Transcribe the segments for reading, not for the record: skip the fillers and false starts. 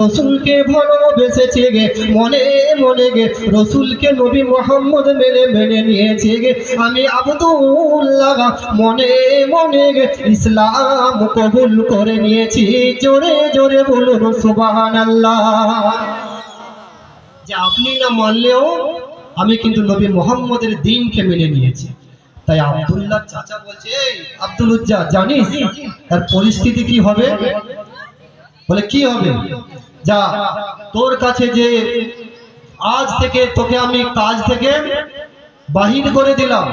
রসুলকে ভালোবেসেছে গে, মনে মনে গে রসুলকে নবী মোহাম্মদ মেনে মেনে নিয়েছে গে। আমি আব্দুল্লাহ মনে মনে গে ইসলাম কবুল করে নিয়েছি। জোরে জোরে বলুন সুবহানাল্লাহ। যে আপনি না মানলেও আমি কিন্তু নবী মোহাম্মদের দ্বীনকে মেনে নিয়েছি। তাই আব্দুল্লাহ চাচা বলছে, এই আব্দুল উজ্জা, জানিস তার পরিস্থিতি কি হবে? বলে কি হবে? যা, তোর কাছে যে আজ থেকে তোকে আমি কাজ থেকে বাহির করে দিলাম,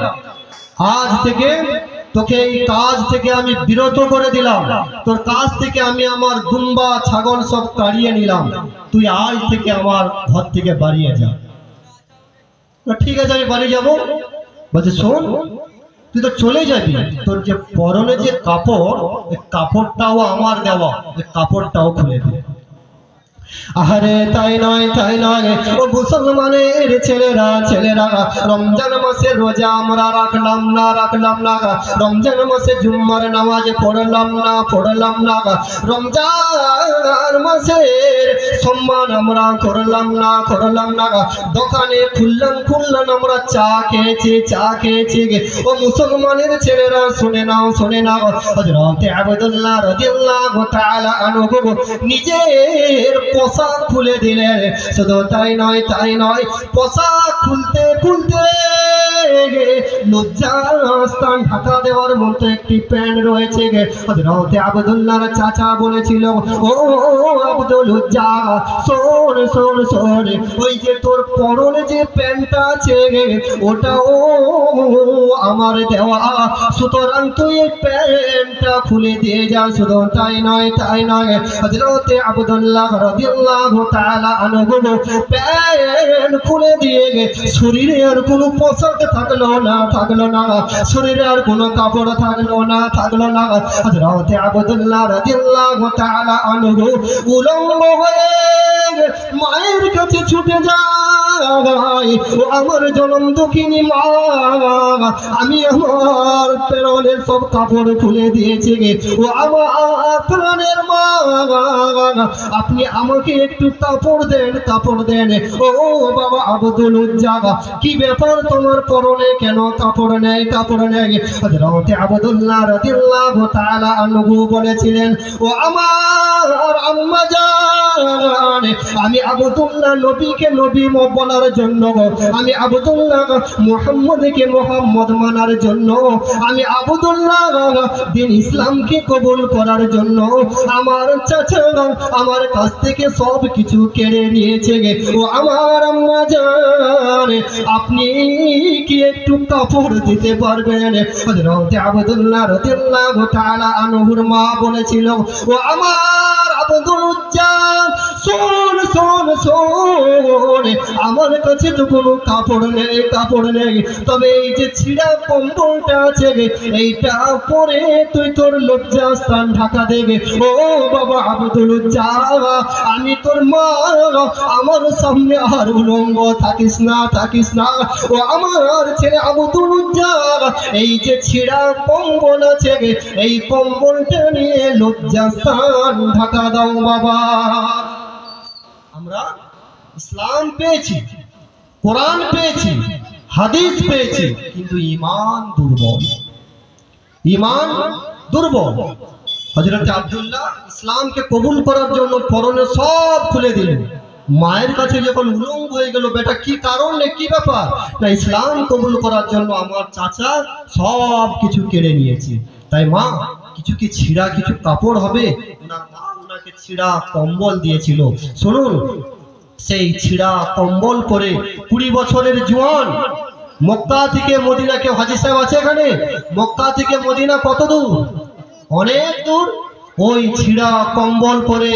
আজ থেকে তোকে এই কাজ থেকে আমি বিরত করে দিলাম, তোর কাজ থেকে আমি আমার দুম্বা ছাগল সব তাড়িয়ে নিলাম, তুই আজ থেকে আমার ঘর থেকে বাড়িয়ে যা। ঠিক আছে, আমি বাড়ি যাব। বলছে শোন, তুই তো চলে যাবি, তোর যে পরনে যে কাপড়, ওই কাপড়টাও আমার দেওয়া, ওই কাপড়টাও খুলে দে। আহারে তাই নয় তাই নয় ও মুসলমানের ছেলেরা ছেলেরা, রমজান মাসে রোজা আমরা রাখলাম না রমজান মাসে জুম্মার নামাজ পড়লাম না, রমজান মাসের সম্মান আমরা করলাম না, দোকানে খুললাম আমরা চা খেয়েছি গে। ও মুসলমানের ছেলেরা শুনে নাও হযরত আব্দুল্লাহ রাদিয়াল্লাহু তাআলা আনহু নিজের পোশাক খুলে দিলেন। শুধু তাই নয় পোশাক খুলতে লজ্জাস্থান ঢাকা দেওয়ার মতো একটি প্যান্ট রয়েছে গে। হযরত আব্দুল্লাহর চাচা বলেছিল, ও আব্দুল উজ্জা, শোন, ওই যে তোর পরনে যে প্যান্টটা আছে গে, ওটাও আমার দেওয়া, সুতরাং তুই এই প্যান্টটা খুলে দিয়ে যা। শুধু তাই নয় হযরত আব্দুল্লাহ রাদিয়াল্লাহু তাআলা আনহু প্যান্ট খুলে দিয়ে গে, শরীরে আর কোনো পোশাক থাকলো না, শরীরে আর কোনো কাপড় থাকলো না। হযরত আব্দুল্লাহ রাদিয়াল্লাহু তাআলা আনহু উলঙ্গ হয়ে মায়ের কাছে ছুটে যায়, ও আমার জনম দুঃখিনী মা, আমি আমার প্রাণের সব কাপড় খুলে দিয়েছি গে। ও আমার প্রাণের মা, আপনি আমাকে একটু কাপড় দেন। ও বাবা আব্দুল উজ্জা, কি ব্যাপার, তোমার পরনে কেন কাপড় নেই? হযরত আব্দুল্লাহ রাদিয়াল্লাহু তাআলা আনহু বলেছিলেন, ও আমার আম্মা জান, আমি আব্দুল্লাহ নবীকে নবী বলার জন্য, আমি আব্দুল্লাহ মুহাম্মদকে মুহাম্মদ মানার জন্য, আমি আব্দুল্লাহ দিন ইসলামকে কবুল করার জন্য আমার চাচা আমার কাছ থেকে সব কিছু কেড়ে নিয়েছে গে। ও আমার আম্মা জান, আপনি কি একটু কাপড় দিতে পারবেন? হযরত আব্দুল্লাহ রাদিয়াল্লাহু তাআলা আনহুর মা বলেছিল, ও আমার আব্দুল উজ্জা, শোন, আমার কাছে তো কোনো কাপড় নেই, তবে এই যে ছিঁড়া কম্বলটা আছে গে, এইটা পরে তুই তোর লজ্জাস্থান ঢাকা দেবে। ও বাবা আব্দুল উজ্জা, আমি তোর মা, আমার সামনে আর উলঙ্গ থাকিস না। ও আমার ছেলে আব্দুল উজ্জা, এই যে ছিঁড়া কম্বল আছে গে, এই কম্বলটা নিয়ে লজ্জাস্থান ঢাকা দাও বাবা। আমরা ইসলাম পেয়েছি, কোরআন পেয়েছি, হাদিস পেয়েছি, কিন্তু ঈমান দুর্বল। হযরত আব্দুল্লাহ ইসলামকে কবুল করার জন্য পরনে সব খুলে দিলেন। মায়ের কাছে যখন উলঙ্গ হয়ে গেল, বেটা কি কারণে, কি ব্যাপার? না, ইসলাম কবুল করার জন্য আমার চাচা সব কিছু কেড়ে নিয়েছে। তাই মা, কিছু কি ছিঁড়া কিছু কাপড় হবে? ওনার মা ওনাকে ছিঁড়া কম্বল দিয়েছিল। শুনুন, সেই ছিঁড়া কম্বল পরে 20 বছরের জোয়ান, মক্কা থেকে মদিনা, কেউ হাজী সাহেব আছে এখানে? মক্কা থেকে মদিনা কত দূর? অনেক দূর। ওই ছিঁড়া কম্বল পরে